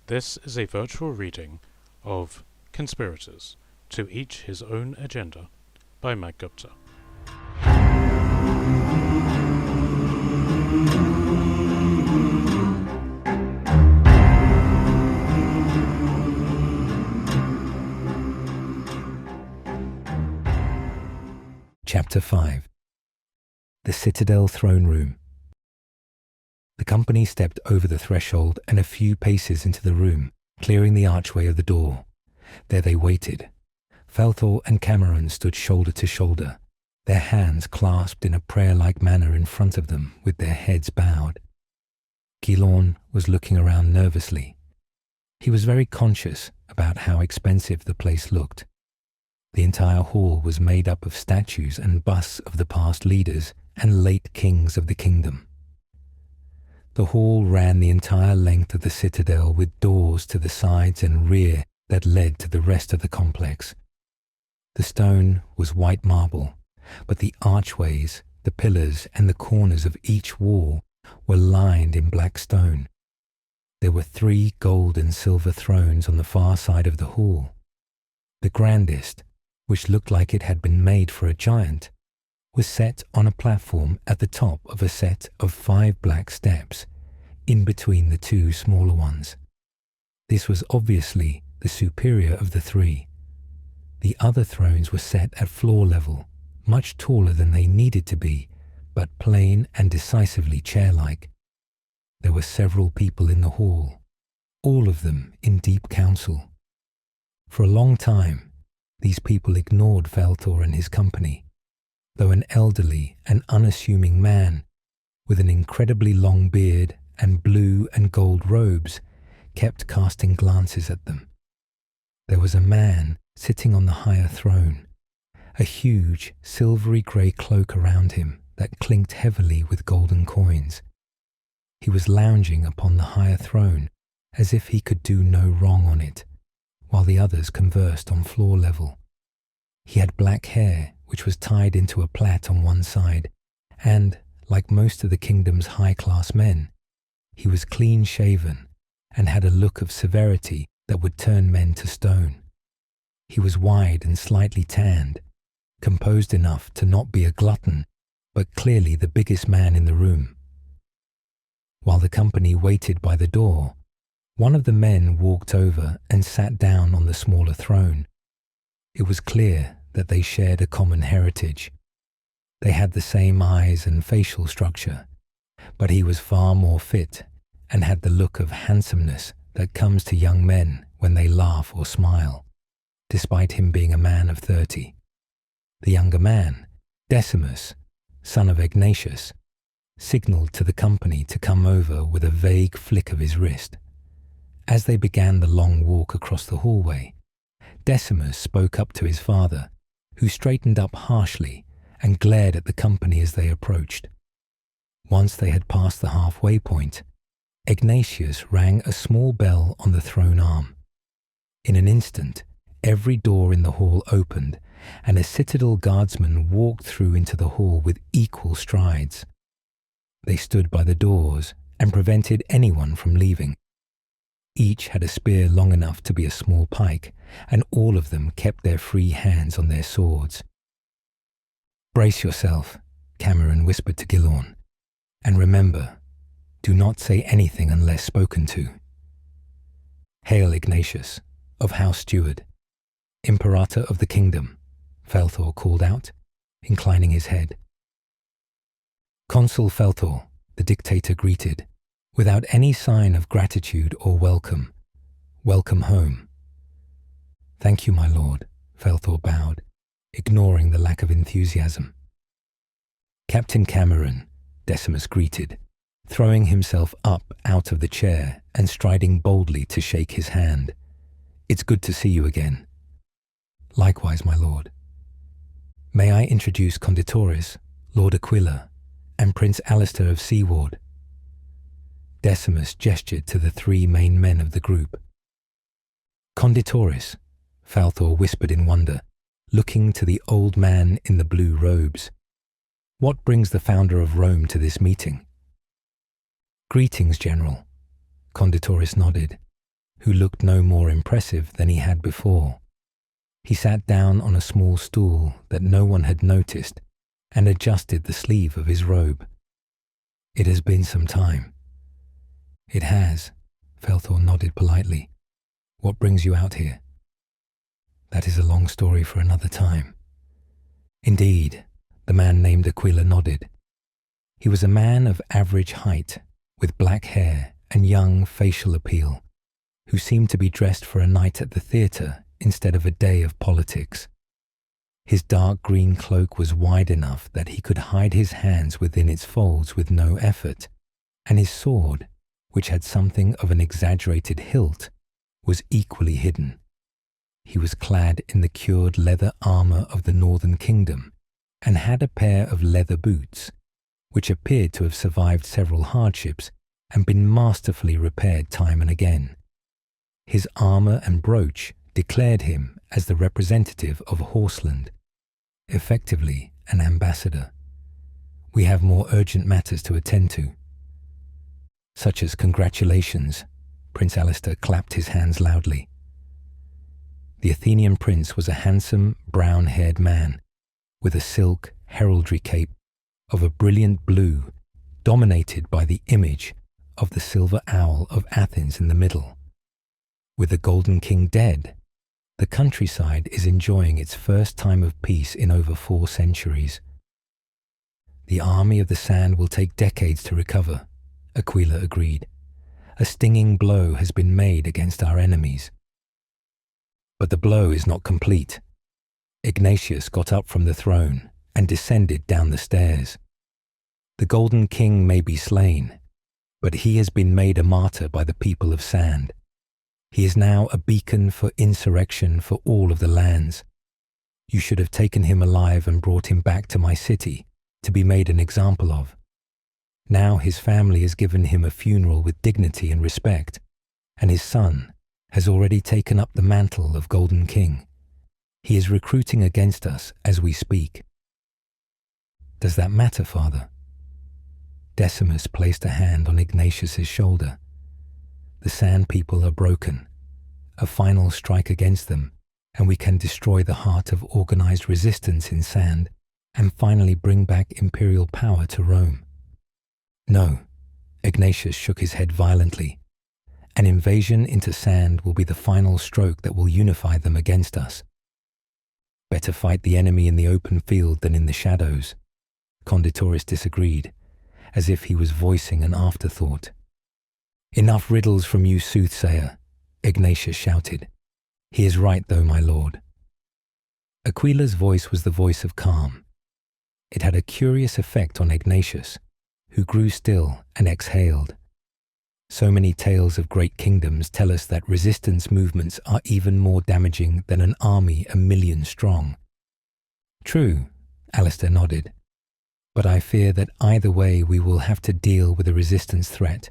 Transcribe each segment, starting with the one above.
This is a virtual reading of Conspirators, To Each His Own Agenda by Matt Gupta. Chapter 5. The Citadel Throne Room. The company stepped over the threshold and a few paces into the room, clearing the archway of the door. There they waited. Faelthor and Cameron stood shoulder to shoulder, their hands clasped in a prayer-like manner in front of them with their heads bowed. Guilorn was looking around nervously. He was very conscious about how expensive the place looked. The entire hall was made up of statues and busts of the past leaders and late kings of the kingdom. The hall ran the entire length of the citadel with doors to the sides and rear that led to the rest of the complex. The stone was white marble, but the archways, the pillars, and the corners of each wall were lined in black stone. There were 3 gold and silver thrones on the far side of the hall. The grandest, which looked like it had been made for a giant, was set on a platform at the top of a set of 5 black steps, in between the 2 smaller ones. This was obviously the superior of the 3. The other thrones were set at floor level, much taller than they needed to be, but plain and decisively chair-like. There were several people in the hall, all of them in deep council. For a long time, these people ignored Faelthor and his company, though an elderly and unassuming man with an incredibly long beard and blue and gold robes kept casting glances at them. There was a man sitting on the higher throne, a huge silvery grey cloak around him that clinked heavily with golden coins. He was lounging upon the higher throne as if he could do no wrong on it, while the others conversed on floor level. He had black hair which was tied into a plait on one side, and, like most of the kingdom's high-class men, he was clean-shaven and had a look of severity that would turn men to stone. He was wide and slightly tanned, composed enough to not be a glutton, but clearly the biggest man in the room. While the company waited by the door, one of the men walked over and sat down on the smaller throne. It was clear that they shared a common heritage. They had the same eyes and facial structure, but he was far more fit and had the look of handsomeness that comes to young men when they laugh or smile, despite him being a man of 30. The younger man, Decimus, son of Ignatius, signaled to the company to come over with a vague flick of his wrist. As they began the long walk across the hallway, Decimus spoke up to his father, who straightened up harshly and glared at the company as they approached. Once they had passed the halfway point, Ignatius rang a small bell on the throne arm. In an instant, every door in the hall opened, and a citadel guardsman walked through into the hall with equal strides. They stood by the doors and prevented anyone from leaving. Each had a spear long enough to be a small pike, and all of them kept their free hands on their swords. "Brace yourself," Cameron whispered to Guilorn, "and remember, do not say anything unless spoken to." "Hail Ignatius, of House Steward, Imperator of the Kingdom," Faelthor called out, inclining his head. Consul Faelthor, the dictator greeted, without any sign of gratitude or welcome. "Welcome home." "Thank you, my lord," Faelthor bowed, ignoring the lack of enthusiasm. "Captain Cameron," Decimus greeted, throwing himself up out of the chair and striding boldly to shake his hand. "It's good to see you again." "Likewise, my lord." "May I introduce Conditoris, Lord Aquila, and Prince Alistair of Seaward?" Decimus gestured to the 3 main men of the group. "Conditoris," Faelthor whispered in wonder, looking to the old man in the blue robes. "What brings the founder of Rome to this meeting?" "Greetings, General." Conditoris nodded. who looked no more impressive than he had before. He sat down on a small stool that no one had noticed and adjusted the sleeve of his robe. "It has been some time." "It has," Faelthor nodded politely. "What brings you out here?" "That is a long story for another time." "Indeed," the man named Aquila nodded. He was a man of average height, with black hair and young facial appeal, who seemed to be dressed for a night at the theatre instead of a day of politics. His dark green cloak was wide enough that he could hide his hands within its folds with no effort, and his sword, which had something of an exaggerated hilt, was equally hidden. He was clad in the cured leather armor of the Northern Kingdom and had a pair of leather boots, which appeared to have survived several hardships and been masterfully repaired time and again. His armor and brooch declared him as the representative of Horseland, effectively an ambassador. "We have more urgent matters to attend to." "Such as congratulations." Prince Alistair clapped his hands loudly. The Athenian prince was a handsome, brown-haired man with a silk heraldry cape of a brilliant blue, dominated by the image of the silver owl of Athens in the middle. With the Golden King dead, the countryside is enjoying its first time of peace in over 4 centuries. "The army of the sand will take decades to recover," Aquila agreed. "A stinging blow has been made against our enemies." But the blow is not complete. Ignatius got up from the throne and descended down the stairs. The Golden King may be slain, but he has been made a martyr by the people of Sand. He is now a beacon for insurrection for all of the lands. You should have taken him alive and brought him back to my city to be made an example of. Now his family has given him a funeral with dignity and respect, and his son has already taken up the mantle of Golden King. He is recruiting against us as we speak." "Does that matter, Father?" Decimus placed a hand on Ignatius's shoulder. "The Sand people are broken. A final strike against them, and we can destroy the heart of organized resistance in Sand and finally bring back imperial power to Rome." "No," Ignatius shook his head violently. "An invasion into Sand will be the final stroke that will unify them against us. Better fight the enemy in the open field than in the shadows." Conspirator disagreed, as if he was voicing an afterthought. "Enough riddles from you, soothsayer," Ignatius shouted. "He is right, though, my lord." Aquila's voice was the voice of calm. It had a curious effect on Ignatius, who grew still and exhaled. So many tales of great kingdoms tell us that resistance movements are even more damaging than an army 1,000,000 strong. "True," Alistair nodded. "But I fear that either way we will have to deal with a resistance threat.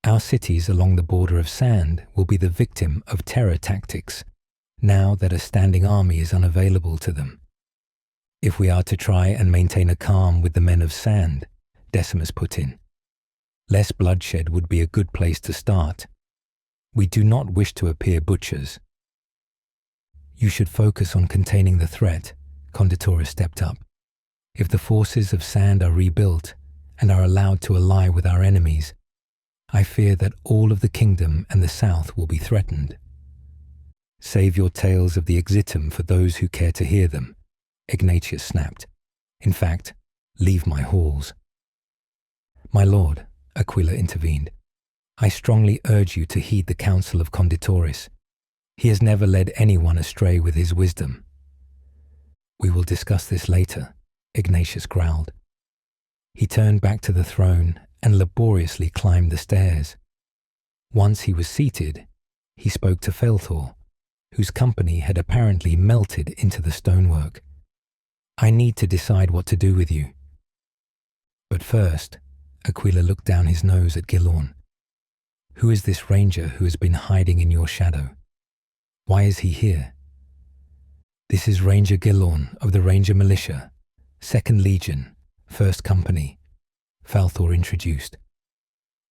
Our cities along the border of Sand will be the victim of terror tactics, now that a standing army is unavailable to them. If we are to try and maintain a calm with the men of Sand," Decimus put in, "less bloodshed would be a good place to start. We do not wish to appear butchers." "You should focus on containing the threat," Conspirator stepped up. "If the forces of Sand are rebuilt and are allowed to ally with our enemies, I fear that all of the kingdom and the south will be threatened." "Save your tales of the exitum for those who care to hear them," Ignatius snapped. "In fact, leave my halls." "My lord," Aquila intervened, "I strongly urge you to heed the counsel of Conspirator. He has never led anyone astray with his wisdom." "We will discuss this later," Ignatius growled. He turned back to the throne and laboriously climbed the stairs. Once he was seated, he spoke to Faelthor, whose company had apparently melted into the stonework. "I need to decide what to do with you." "But first," Aquila looked down his nose at Gilorn. "Who is this ranger who has been hiding in your shadow? Why is he here?" "This is Ranger Gilorn of the Ranger Militia, 2nd Legion, 1st Company," Faelthor introduced.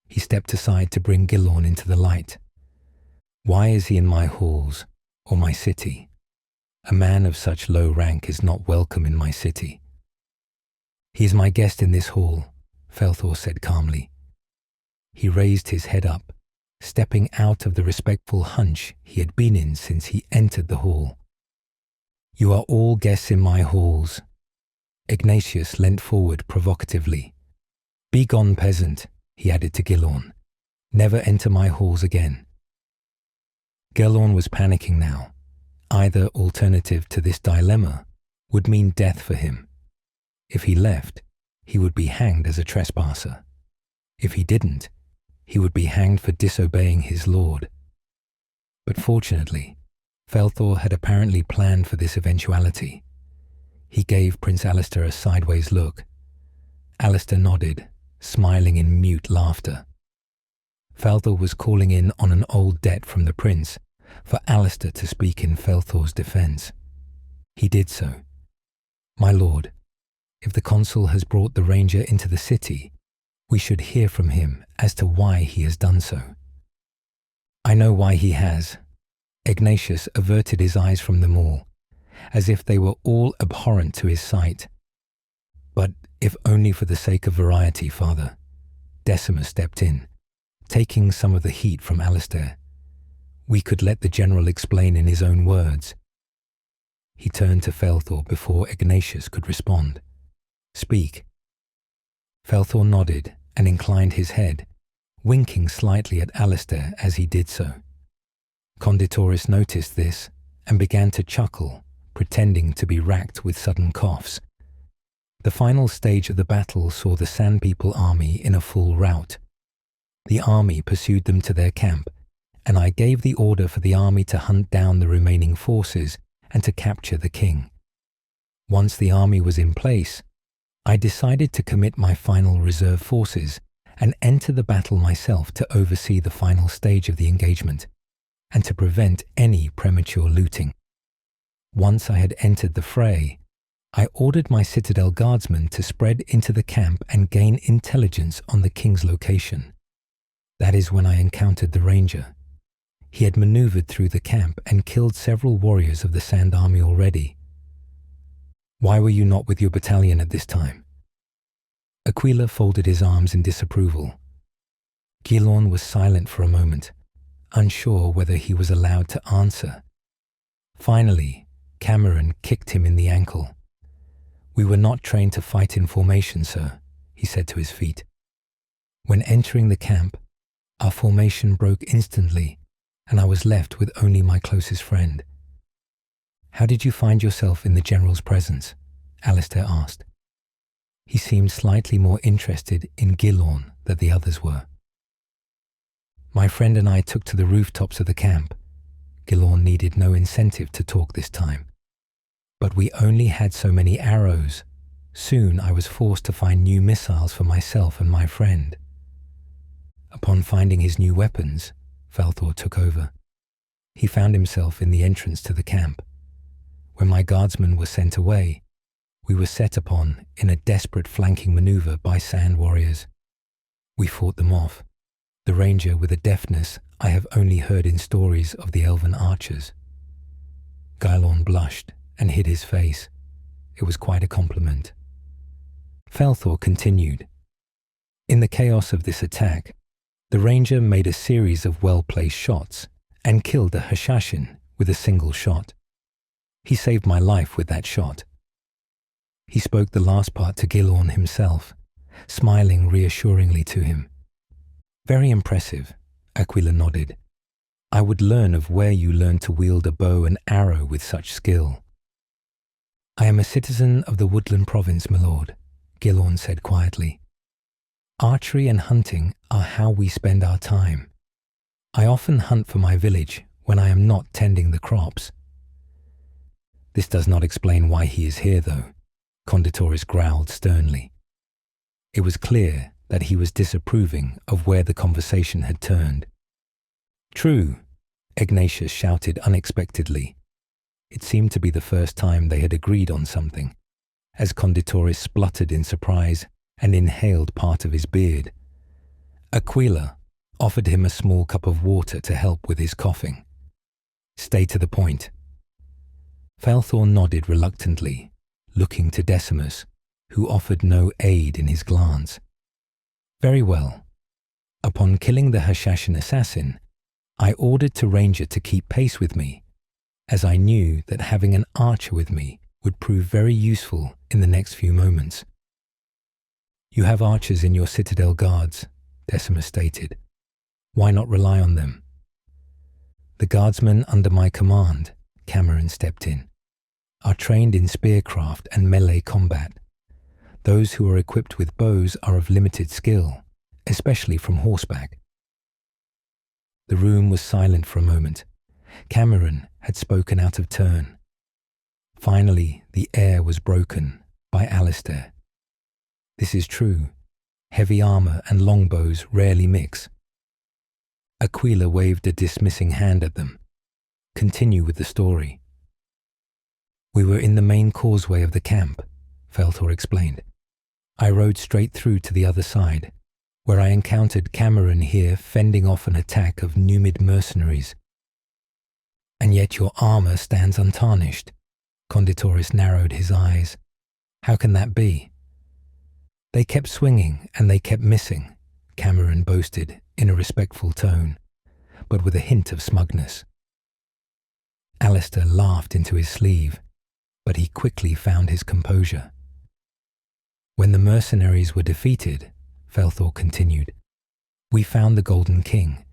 He stepped aside to bring Gilorn into the light. Why is he in my halls or my city? A man of such low rank is not welcome in my city. He is my guest in this hall, Faelthor said calmly. He raised his head up, stepping out of the respectful hunch he had been in since he entered the hall. You are all guests in my halls. Ignatius leant forward provocatively. Begone, peasant, he added to Gilorn. Never enter my halls again. Gilorn was panicking now. Either alternative to this dilemma would mean death for him. If he left, he would be hanged as a trespasser. If he didn't, he would be hanged for disobeying his lord. But fortunately, Faelthor had apparently planned for this eventuality. He gave Prince Alistair a sideways look. Alistair nodded, smiling in mute laughter. Faelthor was calling in on an old debt from the prince for Alistair to speak in Faelthor's defence. He did so. My lord, if the consul has brought the ranger into the city, we should hear from him as to why he has done so. I know why he has. Ignatius averted his eyes from them all, as if they were all abhorrent to his sight. But if only for the sake of variety, father. Decimus stepped in, taking some of the heat from Alistair. We could let the general explain in his own words. He turned to Faelthor before Ignatius could respond. Speak. Faelthor nodded and inclined his head, winking slightly at Alistair as he did so. Conditoris noticed this and began to chuckle, pretending to be racked with sudden coughs. The final stage of the battle saw the Sand People army in a full rout. The army pursued them to their camp, and I gave the order for the army to hunt down the remaining forces and to capture the king. Once the army was in place, I decided to commit my final reserve forces and enter the battle myself to oversee the final stage of the engagement and to prevent any premature looting. Once I had entered the fray, I ordered my citadel guardsmen to spread into the camp and gain intelligence on the king's location. That is when I encountered the ranger. He had maneuvered through the camp and killed several warriors of the Sand Army already. Why were you not with your battalion at this time? Aquila folded his arms in disapproval. Gilorn was silent for a moment, unsure whether he was allowed to answer. Finally, Cameron kicked him in the ankle. We were not trained to fight in formation, sir, he said to his feet. When entering the camp, our formation broke instantly, and I was left with only my closest friend. How did you find yourself in the general's presence? Alistair asked. He seemed slightly more interested in Gilorn than the others were. My friend and I took to the rooftops of the camp. Gilorn needed no incentive to talk this time. But we only had so many arrows. Soon I was forced to find new missiles for myself and my friend. Upon finding his new weapons, Faelthor took over. He found himself in the entrance to the camp. When my guardsmen were sent away, we were set upon in a desperate flanking maneuver by sand warriors. We fought them off, the ranger with a deftness I have only heard in stories of the elven archers. Gilorn blushed and hid his face. It was quite a compliment. Faelthor continued. In the chaos of this attack, the ranger made a series of well-placed shots and killed a Hashashin with a single shot. He saved my life with that shot. He spoke the last part to Gilorn himself, smiling reassuringly to him. Very impressive, Aquila nodded. I would learn of where you learned to wield a bow and arrow with such skill. I am a citizen of the Woodland Province, my lord, Gilorn said quietly. Archery and hunting are how we spend our time. I often hunt for my village when I am not tending the crops. This does not explain why he is here, though, Conditoris growled sternly. It was clear that he was disapproving of where the conversation had turned. True, Ignatius shouted unexpectedly. It seemed to be the first time they had agreed on something, as Conditoris spluttered in surprise and inhaled part of his beard. Aquila, offered him a small cup of water to help with his coughing. "Stay to the point." Faelthor nodded reluctantly, looking to Decimus, who offered no aid in his glance. "Very well. Upon killing the Hashashan assassin, I ordered the ranger to keep pace with me, as I knew that having an archer with me would prove very useful in the next few moments." "You have archers in your citadel guards," Decimus stated. "Why not rely on them?" "The guardsmen under my command," Cameron stepped in, "are trained in spearcraft and melee combat. Those who are equipped with bows are of limited skill, especially from horseback." The room was silent for a moment. Cameron had spoken out of turn. Finally, the air was broken by Alistair. "This is true. Heavy armor and longbows rarely mix." Aquila waved a dismissing hand at them. "Continue with the story." "We were in the main causeway of the camp," Faelthor explained. "I rode straight through to the other side, where I encountered Cameron here fending off an attack of Numid mercenaries." "And yet your armor stands untarnished." Conditoris narrowed his eyes. "How can that be?" "They kept swinging and they kept missing," Cameron boasted in a respectful tone, but with a hint of smugness. Alistair laughed into his sleeve, but he quickly found his composure. "When the mercenaries were defeated," Faelthor continued, "we found the Golden King,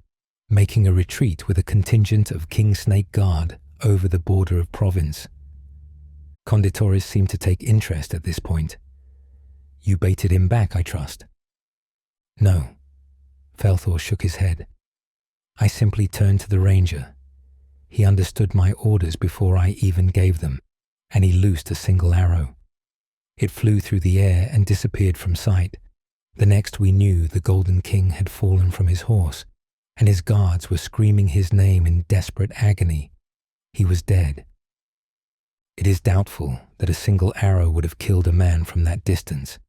making a retreat with a contingent of King Snake Guard over the border of province." Conditoris seemed to take interest at this point. "You baited him back, I trust?" "No." Faelthor shook his head. "I simply turned to the ranger. He understood my orders before I even gave them, and he loosed a single arrow. It flew through the air and disappeared from sight. The next we knew, the Golden King had fallen from his horse, and his guards were screaming his name in desperate agony. He was dead. It is doubtful that a single arrow would have killed a man from that distance."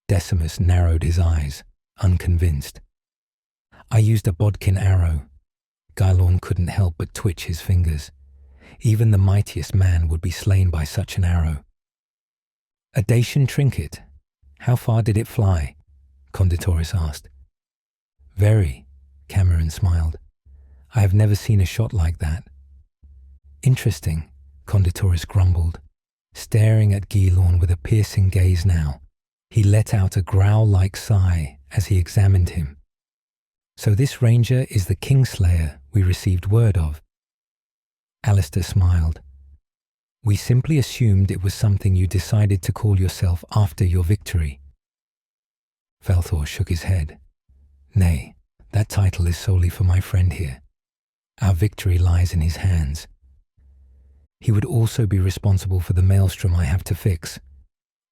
Decimus narrowed his eyes, unconvinced. "I used a bodkin arrow." Gylorn couldn't help but twitch his fingers. Even the mightiest man would be slain by such an arrow. "A Dacian trinket. How far did it fly?" Conditoris asked. "Very," Cameron smiled. "I have never seen a shot like that." "Interesting," Conditoris grumbled, staring at Gylorn with a piercing gaze now. He let out a growl-like sigh as he examined him. "So this ranger is the Kingslayer we received word of?" Alistair smiled. "We simply assumed it was something you decided to call yourself after your victory." Faelthor shook his head. "Nay, that title is solely for my friend here. Our victory lies in his hands. He would also be responsible for the maelstrom I have to fix,"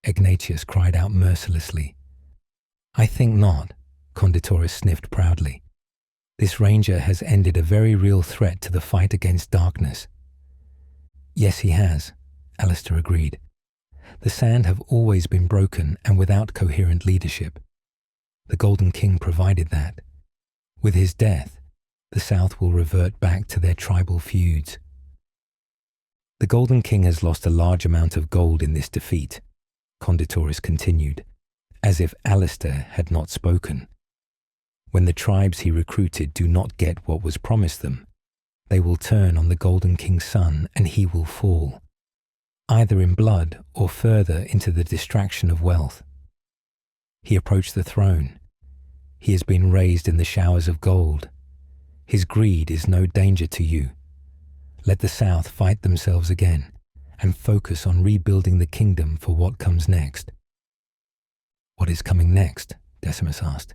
Egnatius cried out mercilessly. "I think not," Conditoris sniffed proudly. "This ranger has ended a very real threat to the fight against darkness." "Yes, he has," Alistair agreed. "The Sand have always been broken and without coherent leadership. The Golden King provided that. With his death, the South will revert back to their tribal feuds." "The Golden King has lost a large amount of gold in this defeat," Conditoris continued, as if Alistair had not spoken. "When the tribes he recruited do not get what was promised them, they will turn on the Golden King's son and he will fall, either in blood or further into the distraction of wealth. He approached the throne. He has been raised in the showers of gold. His greed is no danger to you. Let the South fight themselves again and focus on rebuilding the kingdom for what comes next." "What is coming next?" Decimus asked.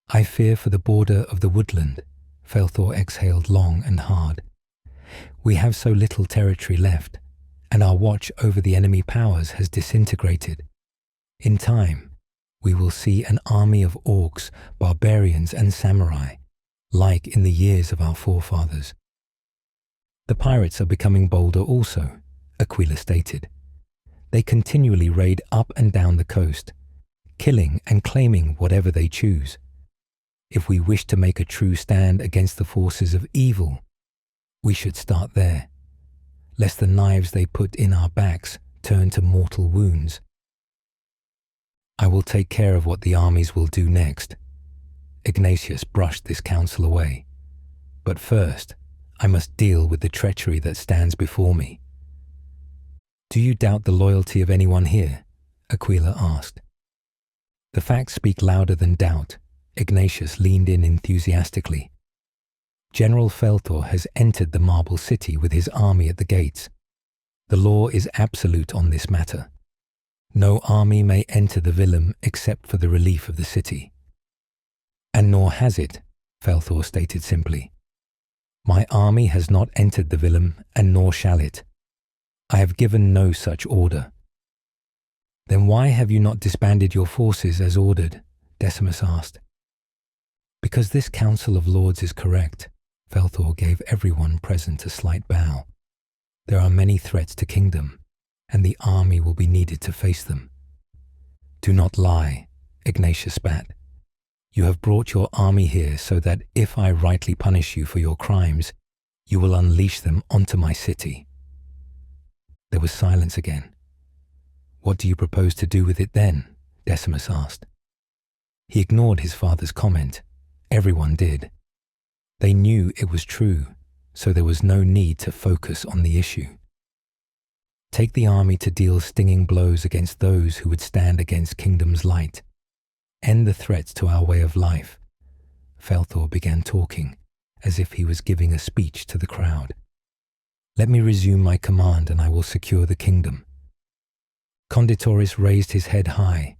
"I fear for the border of the woodland," Faelthor exhaled long and hard. "We have so little territory left, and our watch over the enemy powers has disintegrated. In time, we will see an army of orcs, barbarians, and samurai, like in the years of our forefathers." "The pirates are becoming bolder also," Aquila stated. "They continually raid up and down the coast, killing and claiming whatever they choose. If we wish to make a true stand against the forces of evil, we should start there, lest the knives they put in our backs turn to mortal wounds. I will take care of what the armies will do next. Ignatius brushed this counsel away. But first, I must deal with the treachery that stands before me. Do you doubt the loyalty of anyone here? Aquila asked. The facts speak louder than doubt. Ignatius leaned in enthusiastically. General Faelthor has entered the Marble City with his army at the gates. The law is absolute on this matter. No army may enter the Villum except for the relief of the city. And nor has it, Faelthor stated simply. My army has not entered the Villum, and nor shall it. I have given no such order. Then why have you not disbanded your forces as ordered? Decimus asked. Because this Council of Lords is correct, Faelthor gave everyone present a slight bow. There are many threats to kingdom, and the army will be needed to face them. Do not lie, Ignatius spat. You have brought your army here so that if I rightly punish you for your crimes, you will unleash them onto my city. There was silence again. What do you propose to do with it then? Decimus asked. He ignored his father's comment. Everyone did. They knew it was true, so there was no need to focus on the issue. Take the army to deal stinging blows against those who would stand against kingdom's light. End the threats to our way of life. Faelthor began talking, as if he was giving a speech to the crowd. Let me resume my command and I will secure the kingdom. Conditoris raised his head high.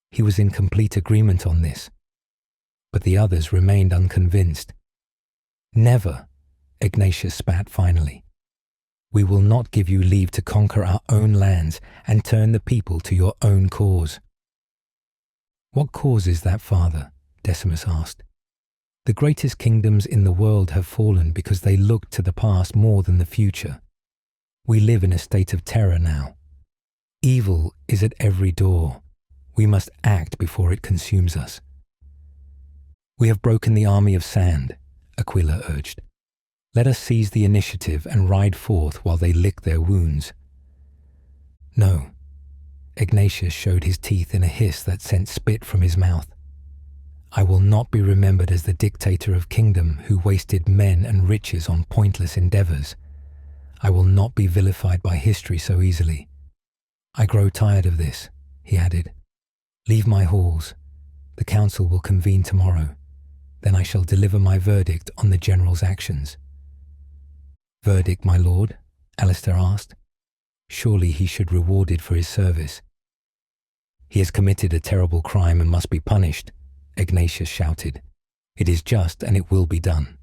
He was in complete agreement on this. But the others remained unconvinced. Never, Ignatius spat finally. We will not give you leave to conquer our own lands and turn the people to your own cause. What cause is that, father? Decimus asked. The greatest kingdoms in the world have fallen because they looked to the past more than the future. We live in a state of terror now. Evil is at every door. We must act before it consumes us. We have broken the army of sand, Aquila urged. Let us seize the initiative and ride forth while they lick their wounds. No. Ignatius showed his teeth in a hiss that sent spit from his mouth. I will not be remembered as the dictator of kingdom who wasted men and riches on pointless endeavors. I will not be vilified by history so easily. I grow tired of this, he added. Leave my halls. The council will convene tomorrow. Then I shall deliver my verdict on the general's actions. Verdict, my lord? Alistair asked. Surely he should be rewarded for his service. He has committed a terrible crime and must be punished, Ignatius shouted. It is just and it will be done.